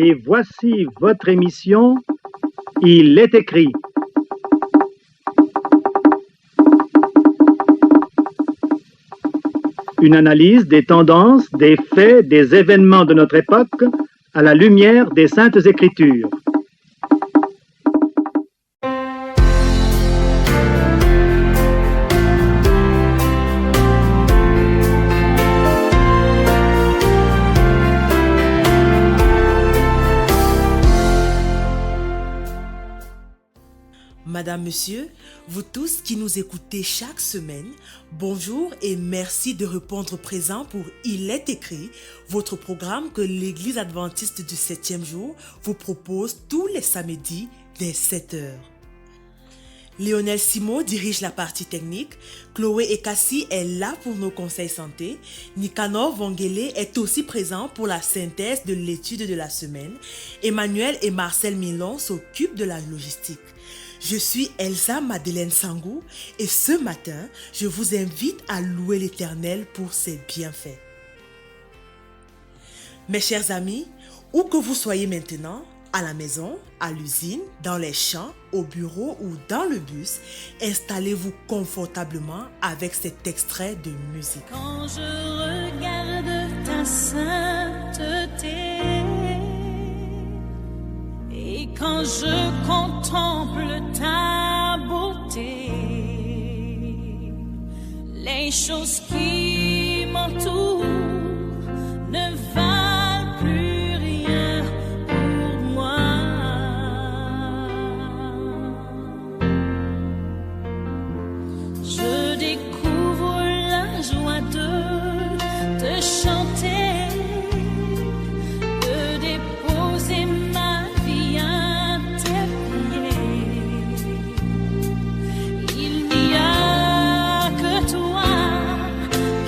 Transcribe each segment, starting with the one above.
Et voici votre émission Il est écrit. Une analyse des tendances, des faits, des événements de notre époque à la lumière des Saintes Écritures. Madame, Monsieur, vous tous qui nous écoutez chaque semaine, bonjour et merci de répondre présent pour Il est écrit, votre programme que l'Église adventiste du 7e jour vous propose tous les samedis dès 7h. Lionel Simon dirige la partie technique, Chloé et Cassie est là pour nos conseils santé, Nicanor Vangele est aussi présent pour la synthèse de l'étude de la semaine, Emmanuel et Marcel Milon s'occupent de la logistique. Je suis Elsa Madeleine Sangou et ce matin, je vous invite à louer l'Éternel pour ses bienfaits. Mes chers amis, où que vous soyez maintenant, à la maison, à l'usine, dans les champs, au bureau ou dans le bus, installez-vous confortablement avec cet extrait de musique. Quand je regarde ta sainteté et quand je contemple ta beauté, les choses qui m'entourent ne valent plus rien pour moi. Je découvre la joie de te chanter, de déposer ma vie à tes pieds. Il n'y a que toi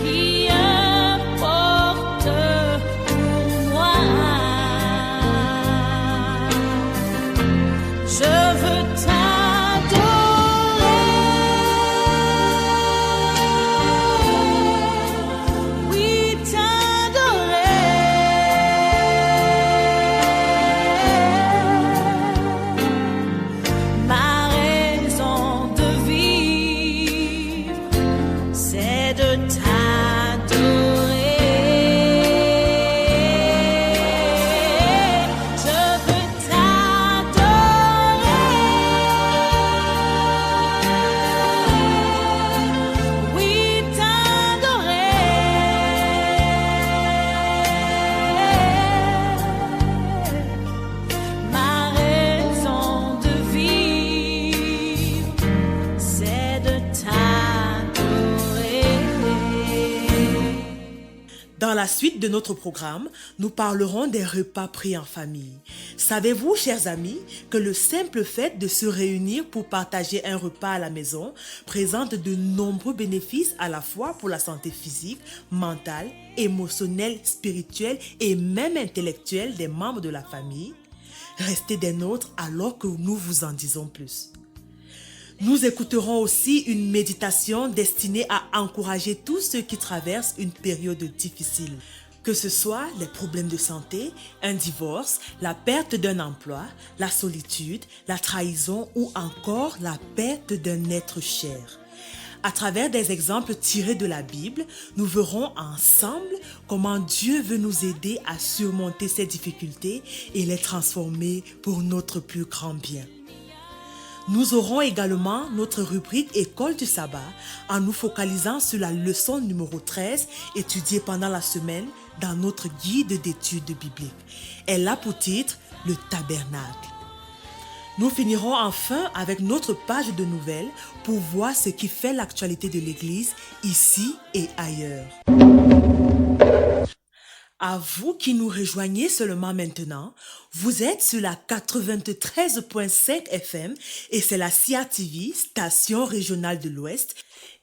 qui importe pour moi. Je veux Dans la suite de notre programme, nous parlerons des repas pris en famille. Savez-vous, chers amis, que le simple fait de se réunir pour partager un repas à la maison présente de nombreux bénéfices à la fois pour la santé physique, mentale, émotionnelle, spirituelle et même intellectuelle des membres de la famille? Restez des nôtres alors que nous vous en disons plus. Nous écouterons aussi une méditation destinée à encourager tous ceux qui traversent une période difficile. Que ce soit les problèmes de santé, un divorce, la perte d'un emploi, la solitude, la trahison ou encore la perte d'un être cher. À travers des exemples tirés de la Bible, nous verrons ensemble comment Dieu veut nous aider à surmonter ces difficultés et les transformer pour notre plus grand bien. Nous aurons également notre rubrique École du sabbat en nous focalisant sur la leçon numéro 13 étudiée pendant la semaine dans notre guide d'études bibliques. Elle a pour titre le tabernacle. Nous finirons enfin avec notre page de nouvelles pour voir ce qui fait l'actualité de l'Église ici et ailleurs. À vous qui nous rejoignez seulement maintenant, vous êtes sur la 93.5 FM et c'est la CRTV, station régionale de l'Ouest,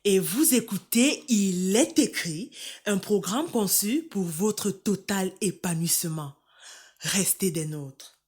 et vous écoutez Il est écrit, un programme conçu pour votre total épanouissement. Restez des nôtres.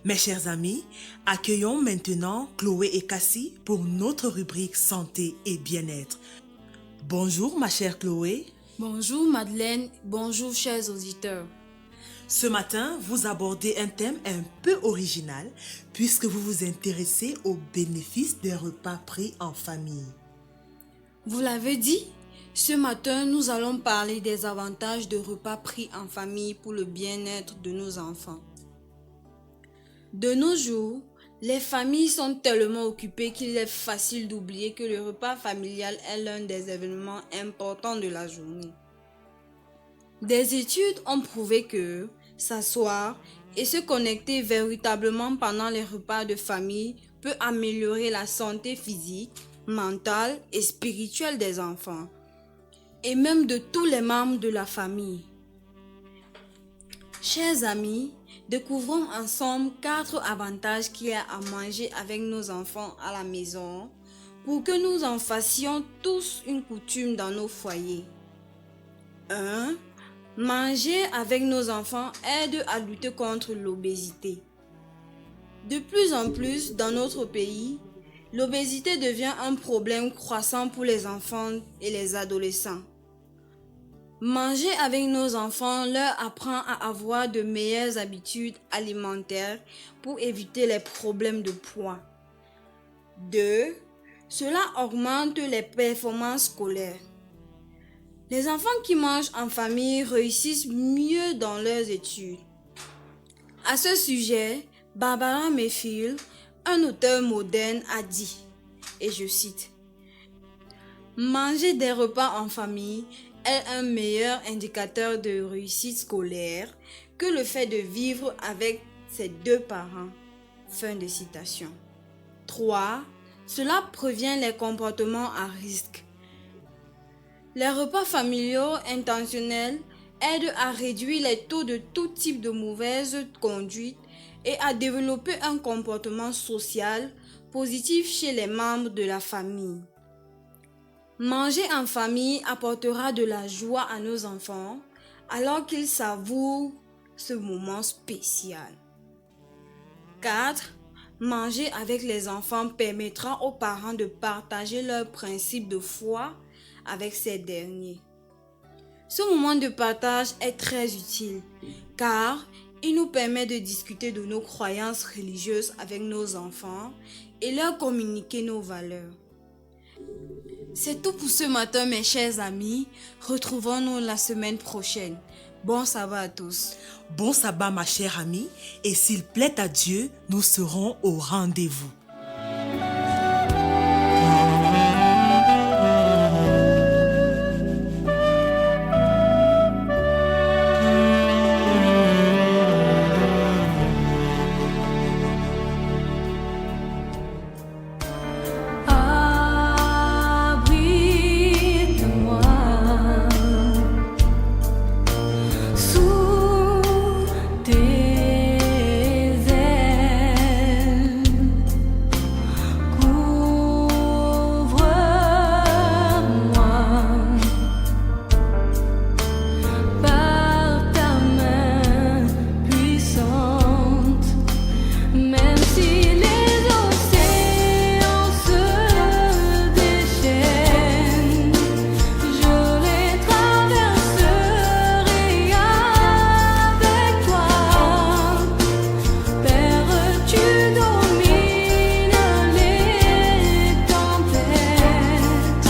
Mes chers amis, accueillons maintenant Chloé et Cassie pour notre rubrique santé et bien-être. Bonjour ma chère Chloé. Bonjour Madeleine, bonjour chers auditeurs. Ce matin, vous abordez un thème un peu original puisque vous vous intéressez aux bénéfices des repas pris en famille. Vous l'avez dit, ce matin nous allons parler des avantages de repas pris en famille pour le bien-être de nos enfants. De nos jours, les familles sont tellement occupées qu'il est facile d'oublier que le repas familial est l'un des événements importants de la journée. Des études ont prouvé que s'asseoir et se connecter véritablement pendant les repas de famille peut améliorer la santé physique, mentale et spirituelle des enfants, et même de tous les membres de la famille. Chers amis, découvrons ensemble 4 avantages qu'il y a à manger avec nos enfants à la maison pour que nous en fassions tous une coutume dans nos foyers. 1. Manger avec nos enfants aide à lutter contre l'obésité. De plus en plus dans notre pays, l'obésité devient un problème croissant pour les enfants et les adolescents. Manger avec nos enfants leur apprend à avoir de meilleures habitudes alimentaires pour éviter les problèmes de poids. 2. Cela augmente les performances scolaires. Les enfants qui mangent en famille réussissent mieux dans leurs études. À ce sujet, Barbara Mayfield, un auteur moderne, a dit, et je cite, « Manger des repas en famille est un meilleur indicateur de réussite scolaire que le fait de vivre avec ses 2 parents. » Fin de citation. 3. Cela prévient les comportements à risque. Les repas familiaux intentionnels aident à réduire les taux de tout type de mauvaise conduite et à développer un comportement social positif chez les membres de la famille. Manger en famille apportera de la joie à nos enfants alors qu'ils savourent ce moment spécial. 4. Manger avec les enfants permettra aux parents de partager leurs principes de foi avec ces derniers. Ce moment de partage est très utile car il nous permet de discuter de nos croyances religieuses avec nos enfants et leur communiquer nos valeurs. C'est tout pour ce matin mes chers amis, retrouvons-nous la semaine prochaine. Bon sabbat à tous. Bon sabbat ma chère amie et s'il plaît à Dieu, nous serons au rendez-vous. Abrite-moi sous tes ailes, couvre-moi par ta main puissante, même si les océans se déchaînent, je les traverserai avec toi. Père, tu domines les tempêtes,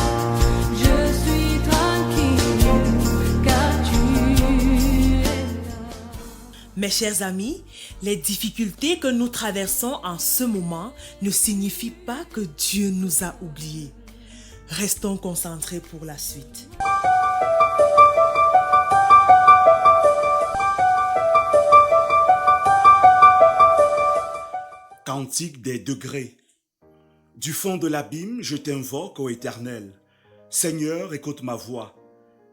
je suis tranquille car tu es là. Mes chers amis, les difficultés que nous traversons en ce moment ne signifient pas que Dieu nous a oubliés. Restons concentrés pour la suite. Cantique des degrés. Du fond de l'abîme, je t'invoque, ô Éternel. Seigneur, écoute ma voix.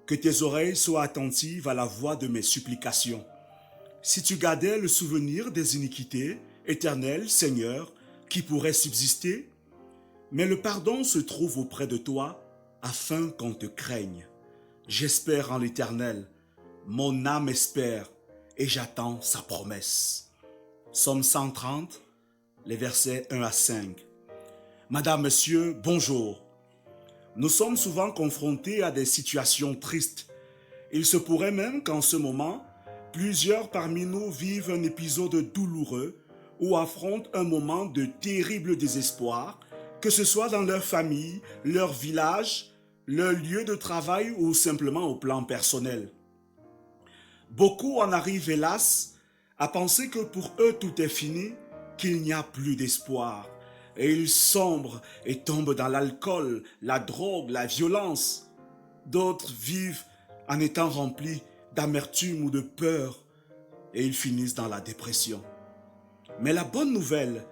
Que tes oreilles soient attentives à la voix de mes supplications. Si tu gardais le souvenir des iniquités, Éternel, Seigneur, qui pourrait subsister? Mais le pardon se trouve auprès de toi, afin qu'on te craigne. J'espère en l'Éternel, mon âme espère, et j'attends sa promesse. Psaume 130, les versets 1 à 5. Madame, Monsieur, bonjour. Nous sommes souvent confrontés à des situations tristes. Il se pourrait même qu'en ce moment, plusieurs parmi nous vivent un épisode douloureux ou affrontent un moment de terrible désespoir, que ce soit dans leur famille, leur village, leur lieu de travail ou simplement au plan personnel. Beaucoup en arrivent hélas à penser que pour eux tout est fini, qu'il n'y a plus d'espoir. Et ils sombrent et tombent dans l'alcool, la drogue, la violence. D'autres vivent en étant remplis d'amertume ou de peur et ils finissent dans la dépression. Mais la bonne nouvelle,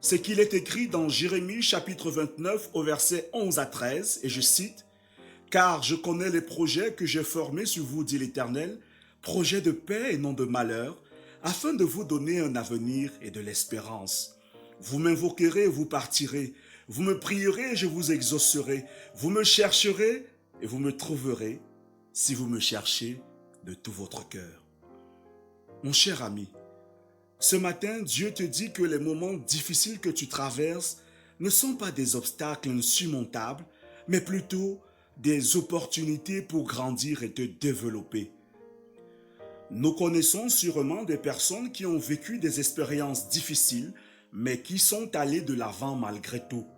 c'est qu'il est écrit dans Jérémie chapitre 29 au verset 11 à 13, et je cite, « Car je connais les projets que j'ai formés sur vous, dit l'Éternel, projets de paix et non de malheur, afin de vous donner un avenir et de l'espérance. Vous m'invoquerez et vous partirez, vous me prierez et je vous exaucerai, vous me chercherez et vous me trouverez, si vous me cherchez de tout votre cœur. » Mon cher ami, ce matin, Dieu te dit que les moments difficiles que tu traverses ne sont pas des obstacles insurmontables, mais plutôt des opportunités pour grandir et te développer. Nous connaissons sûrement des personnes qui ont vécu des expériences difficiles, mais qui sont allées de l'avant malgré tout.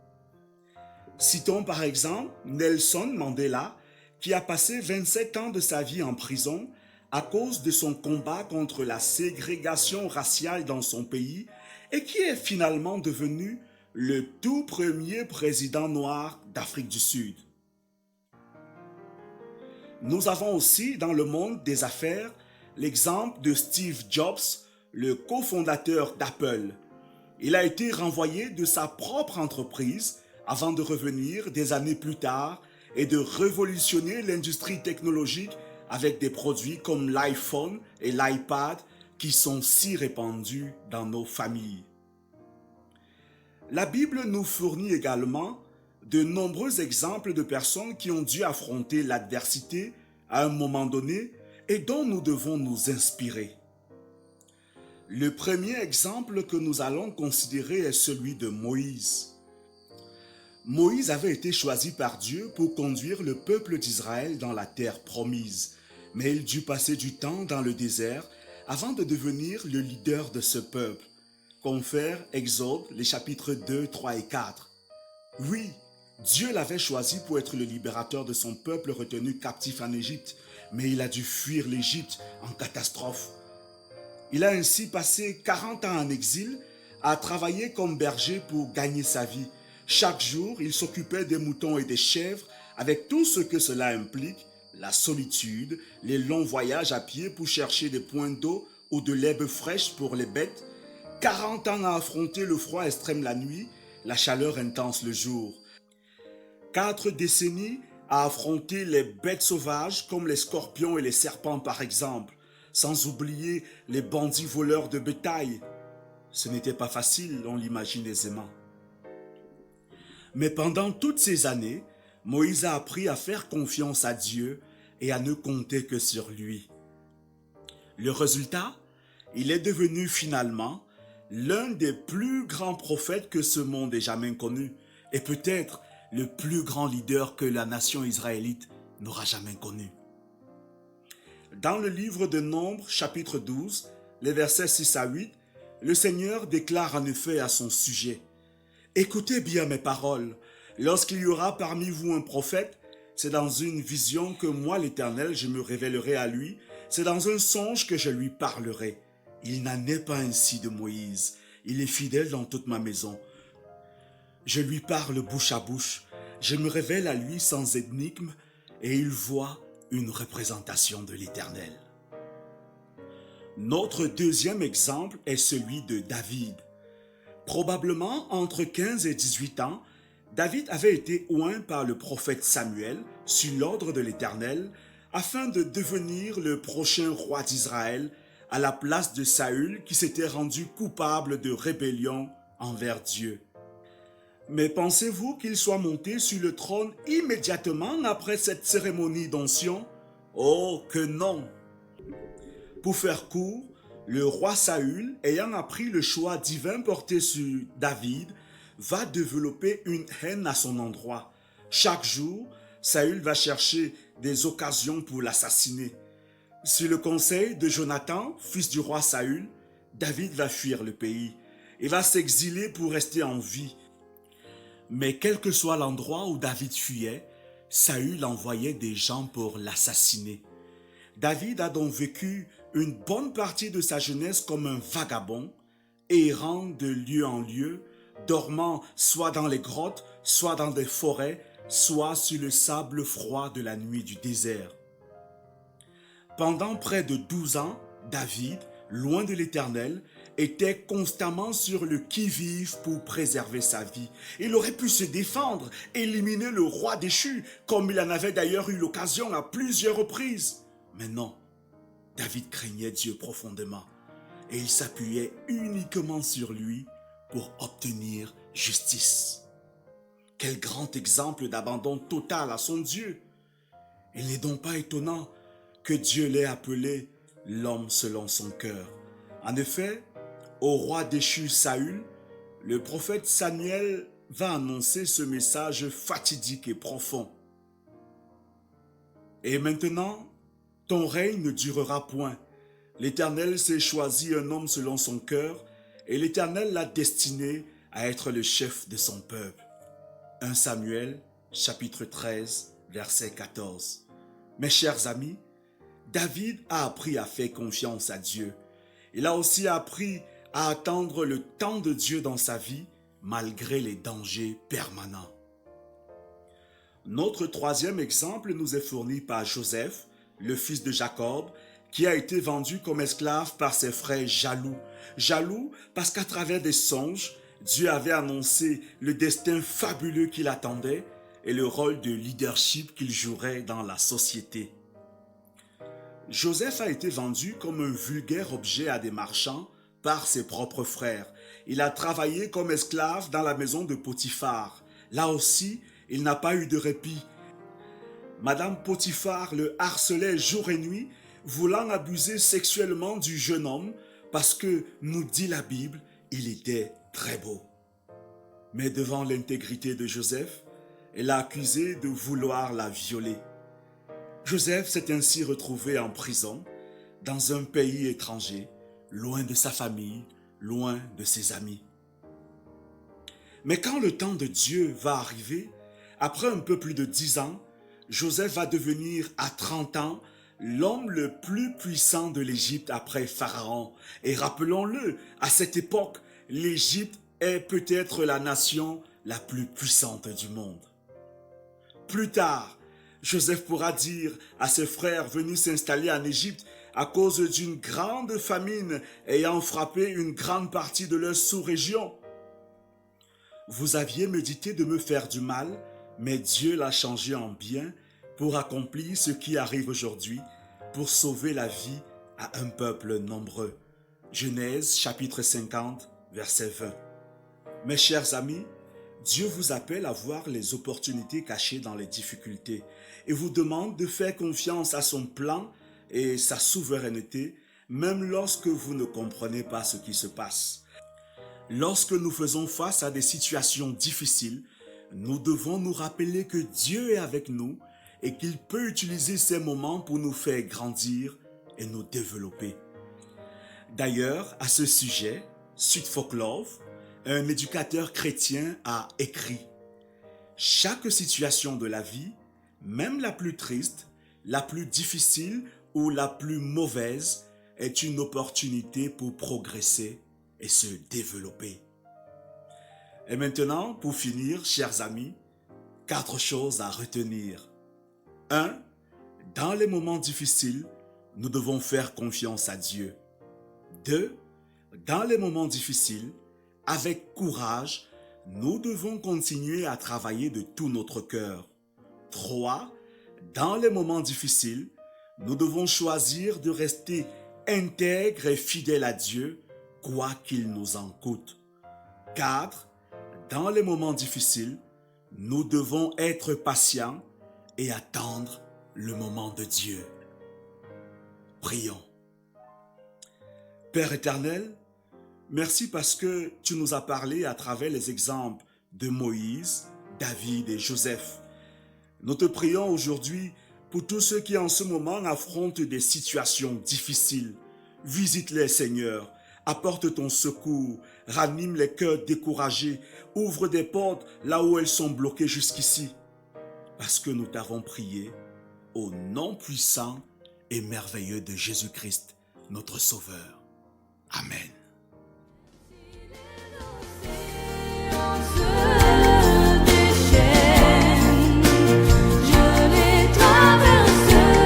Citons par exemple Nelson Mandela, qui a passé 27 ans de sa vie en prison à cause de son combat contre la ségrégation raciale dans son pays et qui est finalement devenu le tout premier président noir d'Afrique du Sud. Nous avons aussi dans le monde des affaires l'exemple de Steve Jobs, le cofondateur d'Apple. Il a été renvoyé de sa propre entreprise avant de revenir des années plus tard et de révolutionner l'industrie technologique avec des produits comme l'iPhone et l'iPad qui sont si répandus dans nos familles. La Bible nous fournit également de nombreux exemples de personnes qui ont dû affronter l'adversité à un moment donné et dont nous devons nous inspirer. Le premier exemple que nous allons considérer est celui de Moïse. Moïse avait été choisi par Dieu pour conduire le peuple d'Israël dans la terre promise, mais il dut passer du temps dans le désert avant de devenir le leader de ce peuple. Confère Exode, les chapitres 2, 3 et 4. Oui, Dieu l'avait choisi pour être le libérateur de son peuple retenu captif en Égypte, mais il a dû fuir l'Égypte en catastrophe. Il a ainsi passé 40 ans en exil à travailler comme berger pour gagner sa vie. Chaque jour, il s'occupait des moutons et des chèvres avec tout ce que cela implique, la solitude, les longs voyages à pied pour chercher des points d'eau ou de l'herbe fraîche pour les bêtes, 40 ans à affronter le froid extrême la nuit, la chaleur intense le jour. 4 décennies à affronter les bêtes sauvages comme les scorpions et les serpents par exemple, sans oublier les bandits voleurs de bétail. Ce n'était pas facile, on l'imagine aisément. Mais pendant toutes ces années, Moïse a appris à faire confiance à Dieu et à ne compter que sur lui. Le résultat, il est devenu finalement l'un des plus grands prophètes que ce monde ait jamais connu et peut-être le plus grand leader que la nation israélite n'aura jamais connu. Dans le livre de Nombres, chapitre 12, les versets 6 à 8, le Seigneur déclare en effet à son sujet « Écoutez bien mes paroles, lorsqu'il y aura parmi vous un prophète, c'est dans une vision que moi l'Éternel je me révélerai à lui, c'est dans un songe que je lui parlerai. Il n'en est pas ainsi de Moïse, il est fidèle dans toute ma maison. Je lui parle bouche à bouche, je me révèle à lui sans énigme, et il voit une représentation de l'Éternel. » Notre deuxième exemple est celui de David. Probablement entre 15 et 18 ans, David avait été oint par le prophète Samuel, sur l'ordre de l'Éternel, afin de devenir le prochain roi d'Israël, à la place de Saül qui s'était rendu coupable de rébellion envers Dieu. Mais pensez-vous qu'il soit monté sur le trône immédiatement après cette cérémonie d'onction? Oh que non! Pour faire court, le roi Saül, ayant appris le choix divin porté sur David, va développer une haine à son endroit. Chaque jour, Saül va chercher des occasions pour l'assassiner. Sur le conseil de Jonathan, fils du roi Saül, David va fuir le pays. Il va s'exiler pour rester en vie. Mais quel que soit l'endroit où David fuyait, Saül envoyait des gens pour l'assassiner. David a donc vécu une bonne partie de sa jeunesse comme un vagabond, errant de lieu en lieu, dormant soit dans les grottes, soit dans des forêts, soit sur le sable froid de la nuit du désert. Pendant près de 12 ans, David, loin de l'Éternel, était constamment sur le qui-vive pour préserver sa vie. Il aurait pu se défendre, éliminer le roi déchu, comme il en avait d'ailleurs eu l'occasion à plusieurs reprises. Mais non, David craignait Dieu profondément et il s'appuyait uniquement sur lui pour obtenir justice. Quel grand exemple d'abandon total à son Dieu! Il n'est donc pas étonnant que Dieu l'ait appelé l'homme selon son cœur. En effet, au roi déchu Saül, le prophète Samuel va annoncer ce message fatidique et profond. Et maintenant, ton règne ne durera point. L'Éternel s'est choisi un homme selon son cœur, et l'Éternel l'a destiné à être le chef de son peuple. 1 Samuel, chapitre 13, verset 14. Mes chers amis, David a appris à faire confiance à Dieu. Il a aussi appris à attendre le temps de Dieu dans sa vie, malgré les dangers permanents. Notre troisième exemple nous est fourni par Joseph, le fils de Jacob, qui a été vendu comme esclave par ses frères jaloux. Jaloux parce qu'à travers des songes, Dieu avait annoncé le destin fabuleux qui l'attendait et le rôle de leadership qu'il jouerait dans la société. Joseph a été vendu comme un vulgaire objet à des marchands par ses propres frères. Il a travaillé comme esclave dans la maison de Potiphar. Là aussi, il n'a pas eu de répit. Madame Potiphar le harcelait jour et nuit, voulant abuser sexuellement du jeune homme parce que, nous dit la Bible, il était très beau. Mais devant l'intégrité de Joseph, elle l'a accusé de vouloir la violer. Joseph s'est ainsi retrouvé en prison, dans un pays étranger, loin de sa famille, loin de ses amis. Mais quand le temps de Dieu va arriver, après un peu plus de 10 ans, Joseph va devenir à 30 ans l'homme le plus puissant de l'Égypte après Pharaon. Et rappelons-le, à cette époque, l'Égypte est peut-être la nation la plus puissante du monde. Plus tard, Joseph pourra dire à ses frères venus s'installer en Égypte à cause d'une grande famine ayant frappé une grande partie de leur sous-région. Vous aviez médité de me faire du mal, mais Dieu l'a changé en bien pour accomplir ce qui arrive aujourd'hui, pour sauver la vie à un peuple nombreux. Genèse chapitre 50, verset 20. Mes chers amis, Dieu vous appelle à voir les opportunités cachées dans les difficultés et vous demande de faire confiance à son plan et sa souveraineté, même lorsque vous ne comprenez pas ce qui se passe. Lorsque nous faisons face à des situations difficiles, nous devons nous rappeler que Dieu est avec nous et qu'il peut utiliser ces moments pour nous faire grandir et nous développer. D'ailleurs, à ce sujet, Sudfok Love, un éducateur chrétien, a écrit « Chaque situation de la vie, même la plus triste, la plus difficile ou la plus mauvaise, est une opportunité pour progresser et se développer. » Et maintenant, pour finir, chers amis, 4 choses à retenir. 1. Dans les moments difficiles, nous devons faire confiance à Dieu. 2. Dans les moments difficiles, avec courage, nous devons continuer à travailler de tout notre cœur. 3. Dans les moments difficiles, nous devons choisir de rester intègres et fidèles à Dieu, quoi qu'il nous en coûte. 4. Dans les moments difficiles, nous devons être patients et attendre le moment de Dieu. Prions. Père éternel, merci parce que tu nous as parlé à travers les exemples de Moïse, David et Joseph. Nous te prions aujourd'hui pour tous ceux qui en ce moment affrontent des situations difficiles. Visite-les, Seigneur. Apporte ton secours. Ranime les cœurs découragés. Ouvre des portes là où elles sont bloquées jusqu'ici. Parce que nous t'avons prié au nom puissant et merveilleux de Jésus-Christ, notre Sauveur. Amen. Se déchaîne, je les traverserai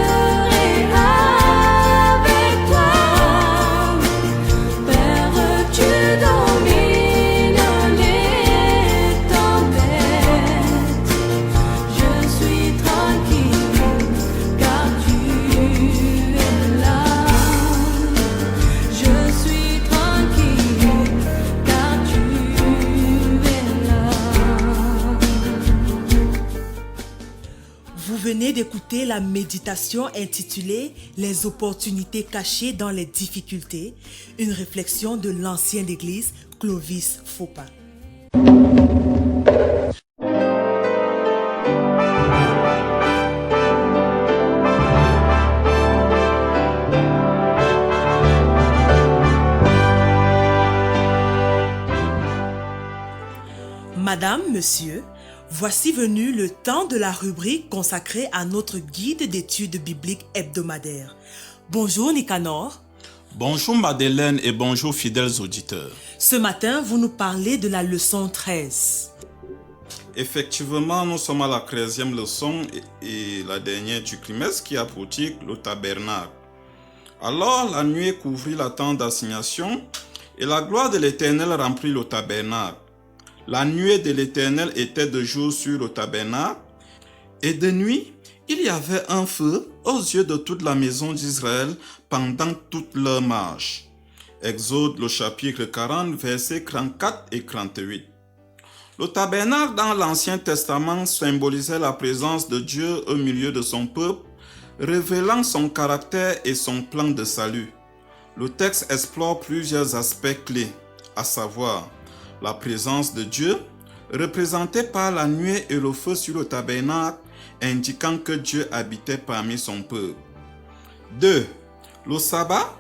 avec toi. Père, tu domines les tempêtes. Je suis tranquille car tu es là. Je suis tranquille car tu es là. Vous venez d'écouter la méditation intitulée « Les opportunités cachées dans les difficultés », une réflexion de l'ancienne église Clovis Foppa. Madame, Monsieur, voici venu le temps de la rubrique consacrée à notre guide d'études bibliques hebdomadaires. Bonjour Nicanor. Bonjour Madeleine et bonjour fidèles auditeurs. Ce matin, vous nous parlez de la leçon 13. Effectivement, nous sommes à la 13e leçon et la dernière du trimestre qui a pour titre le tabernacle. Alors la nuée couvrit la tente d'assignation et la gloire de l'Éternel remplit le tabernacle. La nuée de l'Éternel était de jour sur le tabernacle et de nuit, il y avait un feu aux yeux de toute la maison d'Israël pendant toute leur marche. Exode le chapitre 40, versets 34 et 38. Le tabernacle dans l'Ancien Testament symbolisait la présence de Dieu au milieu de son peuple, révélant son caractère et son plan de salut. Le texte explore plusieurs aspects clés, à savoir la présence de Dieu, représentée par la nuée et le feu sur le tabernacle, indiquant que Dieu habitait parmi son peuple. 2. Le sabbat,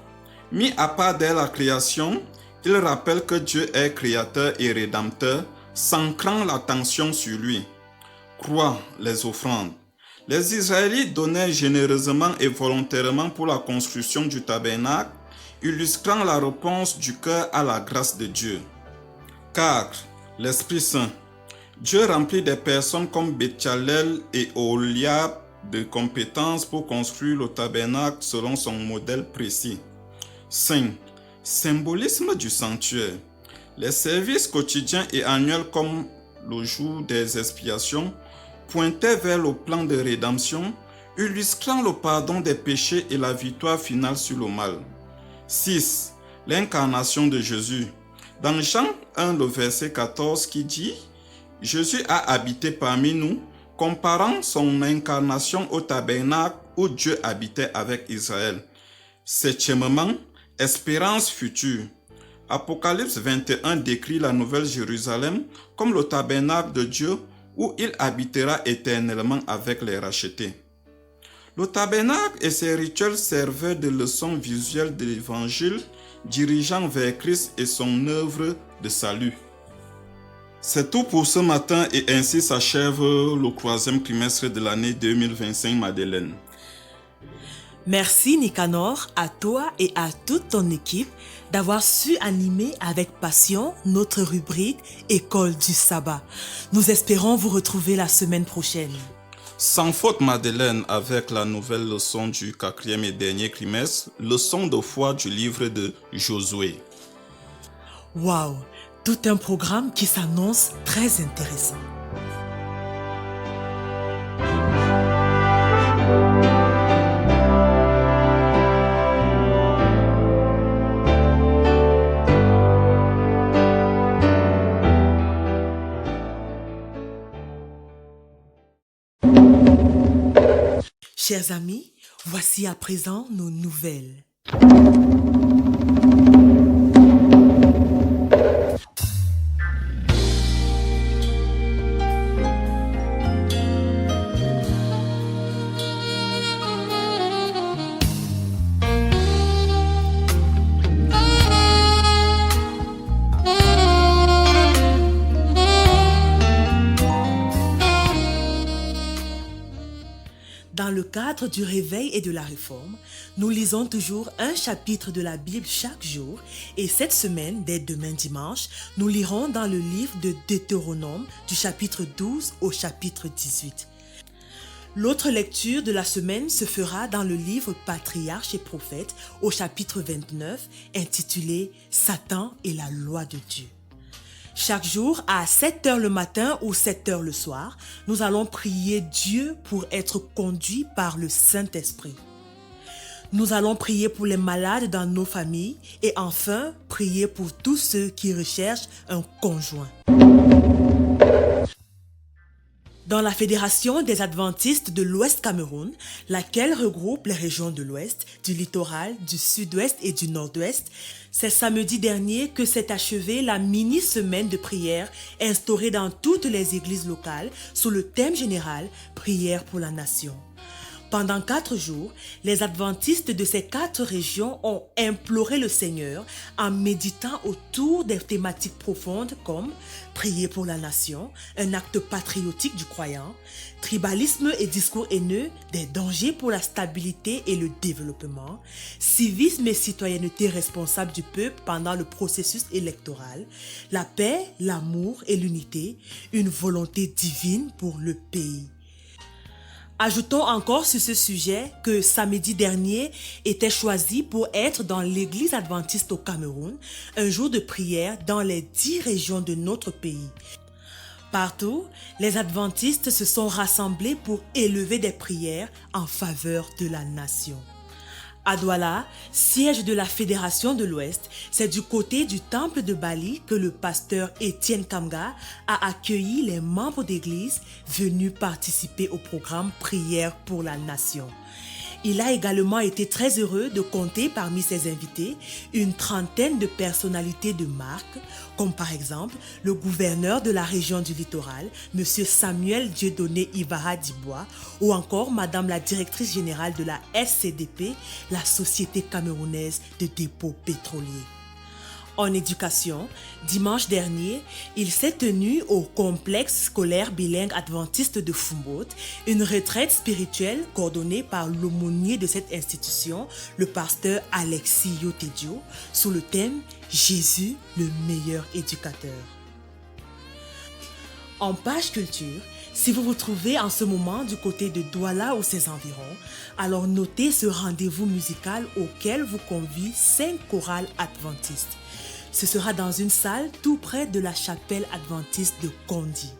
mis à part dès la création, il rappelle que Dieu est créateur et rédempteur, s'ancrant l'attention sur lui. 3. Les offrandes. Les Israélites donnaient généreusement et volontairement pour la construction du tabernacle, illustrant la réponse du cœur à la grâce de Dieu. 4. L'Esprit Saint. Dieu remplit des personnes comme Bétchalel et Oholiab de compétences pour construire le tabernacle selon son modèle précis. 5. Symbolisme du sanctuaire. Les services quotidiens et annuels comme le jour des expiations pointaient vers le plan de rédemption, illustrant le pardon des péchés et la victoire finale sur le mal. 6. L'incarnation de Jésus. Dans Jean 1, le verset 14 qui dit « Jésus a habité parmi nous », comparant son incarnation au tabernacle où Dieu habitait avec Israël. Septièmement, espérance future. Apocalypse 21 décrit la nouvelle Jérusalem comme le tabernacle de Dieu où il habitera éternellement avec les rachetés. Le tabernacle et ses rituels servaient de leçon visuelle de l'évangile dirigeant vers Christ et son œuvre de salut. C'est tout pour ce matin et ainsi s'achève le 3e trimestre de l'année 2025, Madeleine. Merci Nicanor, à toi et à toute ton équipe d'avoir su animer avec passion notre rubrique École du sabbat. Nous espérons vous retrouver la semaine prochaine. Sans faute, Madeleine, avec la nouvelle leçon du 4e et dernier trimestre, leçon de foi du livre de Josué. Waouh, tout un programme qui s'annonce très intéressant. Chers amis, voici à présent nos nouvelles. cadre du réveil et de la réforme, nous lisons toujours un chapitre de la Bible chaque jour et cette semaine, dès demain dimanche, nous lirons dans le livre de Deutéronome du chapitre 12 au chapitre 18. L'autre lecture de la semaine se fera dans le livre Patriarches et Prophètes au chapitre 29 intitulé Satan et la loi de Dieu. Chaque jour à 7h le matin ou 7h le soir, nous allons prier Dieu pour être conduits par le Saint-Esprit. Nous allons prier pour les malades dans nos familles et enfin prier pour tous ceux qui recherchent un conjoint. Dans la Fédération des Adventistes de l'Ouest Cameroun, laquelle regroupe les régions de l'Ouest, du littoral, du Sud-Ouest et du Nord-Ouest, c'est samedi dernier que s'est achevée la mini-semaine de prière instaurée dans toutes les églises locales sous le thème général « Prière pour la nation ». Pendant 4 jours, les adventistes de ces 4 régions ont imploré le Seigneur en méditant autour des thématiques profondes comme prier pour la nation, un acte patriotique du croyant, tribalisme et discours haineux, des dangers pour la stabilité et le développement, civisme et citoyenneté responsable du peuple pendant le processus électoral, la paix, l'amour et l'unité, une volonté divine pour le pays. Ajoutons encore sur ce sujet que samedi dernier était choisi pour être dans l'église adventiste au Cameroun, un jour de prière dans les 10 régions de notre pays. Partout, les adventistes se sont rassemblés pour élever des prières en faveur de la nation. À Douala, siège de la Fédération de l'Ouest, c'est du côté du temple de Bali que le pasteur Étienne Kamga a accueilli les membres d'église venus participer au programme Prière pour la nation. Il a également été très heureux de compter parmi ses invités une trentaine de personnalités de marque, comme par exemple le gouverneur de la région du littoral, M. Samuel Dieudonné Ivara Dibois, ou encore Madame la directrice générale de la SCDP, la Société camerounaise de dépôts pétroliers. En éducation, dimanche dernier, il s'est tenu au complexe scolaire bilingue adventiste de Fumboat une retraite spirituelle coordonnée par l'aumônier de cette institution, le pasteur Alexis Yotedio, sous le thème « Jésus, le meilleur éducateur ». En page culture, si vous vous trouvez en ce moment du côté de Douala ou ses environs, alors notez ce rendez-vous musical auquel vous convient 5 chorales adventistes. Ce sera dans une salle tout près de la chapelle adventiste de Kondi.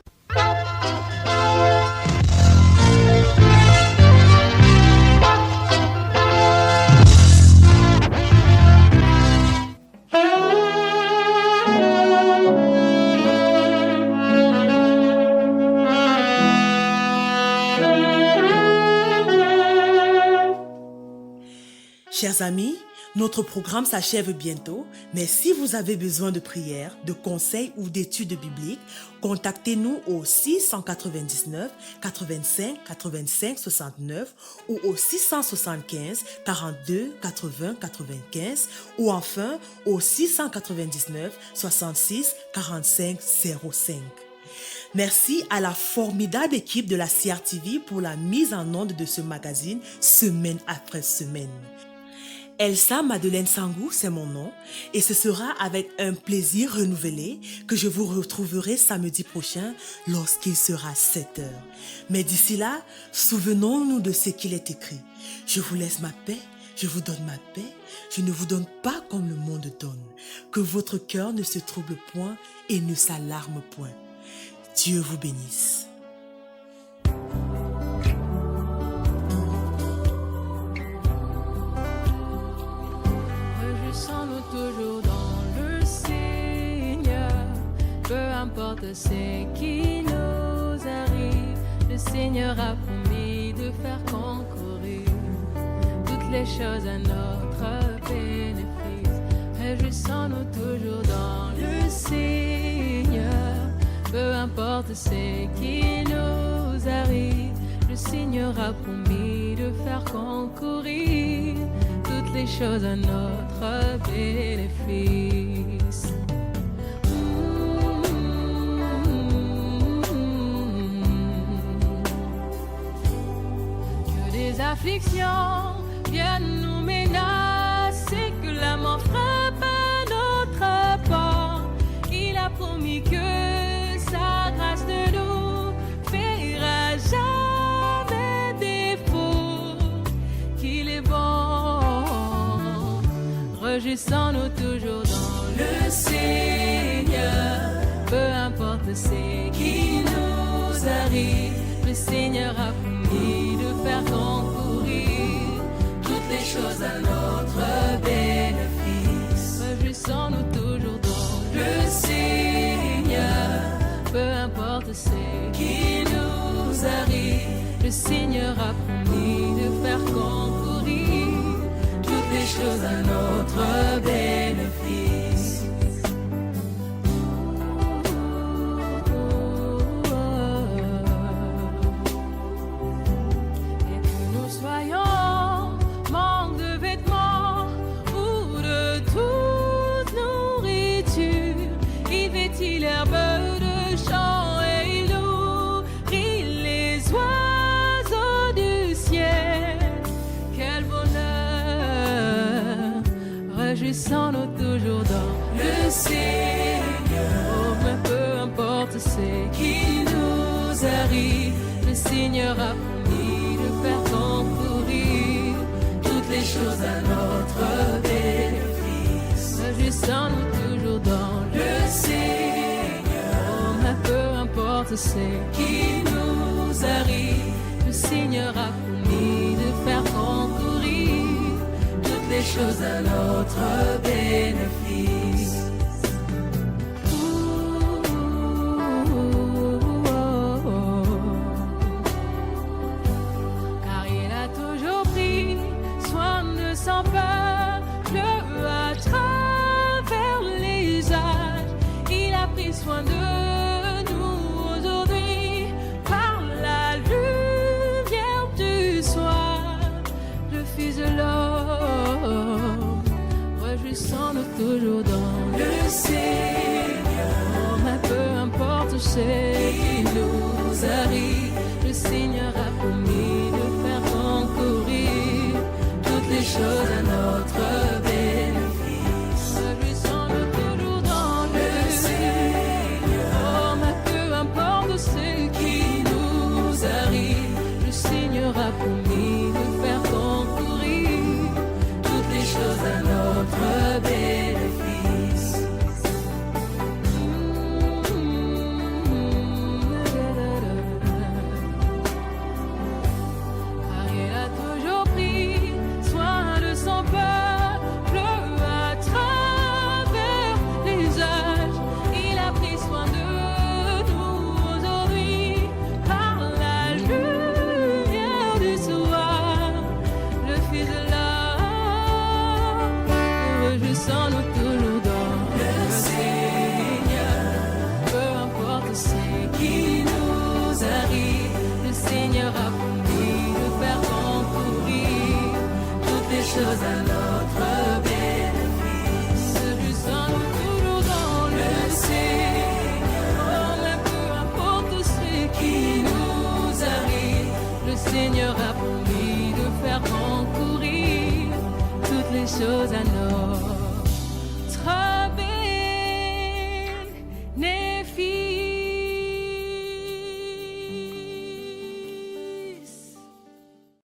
Chers amis, notre programme s'achève bientôt, mais si vous avez besoin de prières, de conseils ou d'études bibliques, contactez-nous au 699 85 85 69 ou au 675 42 80 95 ou enfin au 699 66 45 05. Merci à la formidable équipe de la CRTV pour la mise en onde de ce magazine semaine après semaine. Elsa Madeleine Sangou, c'est mon nom, et ce sera avec un plaisir renouvelé que je vous retrouverai samedi prochain lorsqu'il sera 7h. Mais d'ici là, souvenons-nous de ce qu'il est écrit. Je vous laisse ma paix, je vous donne ma paix, je ne vous donne pas comme le monde donne. Que votre cœur ne se trouble point et ne s'alarme point. Dieu vous bénisse. Réjouissons-nous toujours dans le Seigneur, peu importe ce qui nous arrive, le Seigneur a promis de faire concourir toutes les choses à notre bénéfice. Réjouissons-nous toujours dans le Seigneur, peu importe ce qui nous arrive, le Seigneur a promis de faire concourir toutes les choses à notre bénéfice. Que des l'affliction vienne nous menacer, que la mort frappe à notre porte, il a promis que sa grâce de nous fera jamais défaut, qu'il est bon. Réjouissons-nous toujours dans le Seigneur, peu importe ce qui nous arrive, le Seigneur a promis de faire concourir toutes les choses à notre bénéfice. Réjouissons-nous toujours dans le Seigneur, peu importe ce qui nous arrive, le Seigneur a promis de faire concourir toutes les choses à notre bénéfice. Et que nous soyons manque de vêtements ou de toute nourriture, il vêtit l'herbe de champ et il nourrit les oiseaux du ciel. Quel bonheur! Réjouissons-nous toujours dans le Seigneur. Oh, mais peu importe ce qui nous arrive, le Seigneur a promis de faire concourir toutes les choses à notre bénéfice. Réjouissons-nous toujours dans le Seigneur. Oh, mais peu importe ce qui nous arrive, le Seigneur a promis de faire concourir toutes les choses à notre bénéfice. Car il a toujours pris soin de son peuple à travers les âges. Il a pris soin de nous aujourd'hui par la lumière du soir, le Fils de l'homme. Réjouissons-nous toujours dans le Seigneur. Mais peu importe ce qui nous arrive, le Seigneur a promis de faire concourir toutes les choses à notre bénéfice. Réjouissons-nous toujours dans le Seigneur. Oh, mais peu importe ce qui nous arrive, le Seigneur a promis de faire concourir toutes les choses à notre bénéfice. Car il a toujours pris soin de son peuple à travers les âges. Il a pris soin de nous aujourd'hui par la lumière du soir, le Fils de l'homme. Réjouissons-nous toujours dans le Seigneur. Peu importe ce qui nous arrive, le Seigneur a promis de faire concourir toutes les choses à notre bénéfice. Réjouissons-nous toujours dans le Seigneur. Oh, mais peu importe ce qui nous arrive, le Seigneur a promis de faire concourir toutes les choses à notre